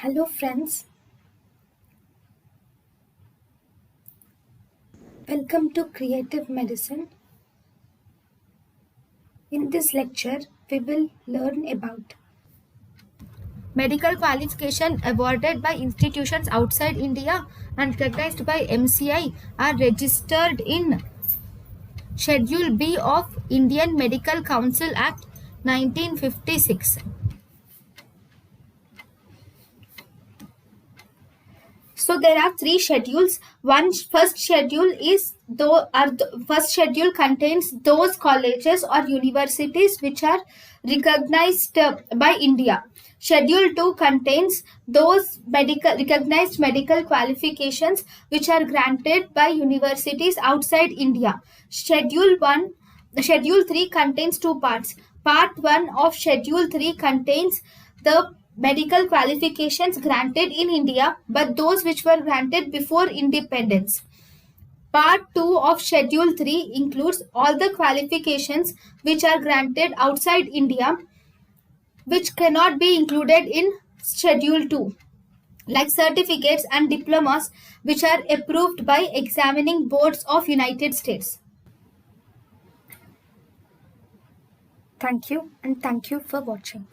Hello friends, welcome to Creative Medicine. In this lecture, we will learn about medical qualification awarded by institutions outside India and recognized by MCI are registered in Schedule B of Indian Medical Council Act 1956. So there are three schedules. First schedule first schedule contains those colleges or universities which are recognized by India. Schedule 2 contains those recognized medical qualifications which are granted by universities outside India. Schedule 3 contains two parts. Part 1 of Schedule 3 contains the medical qualifications granted in India, but those which were granted before independence. Part 2 of Schedule 3 includes all the qualifications which are granted outside India, which cannot be included in Schedule 2, like certificates and diplomas which are approved by examining boards of United States. Thank you, and thank you for watching.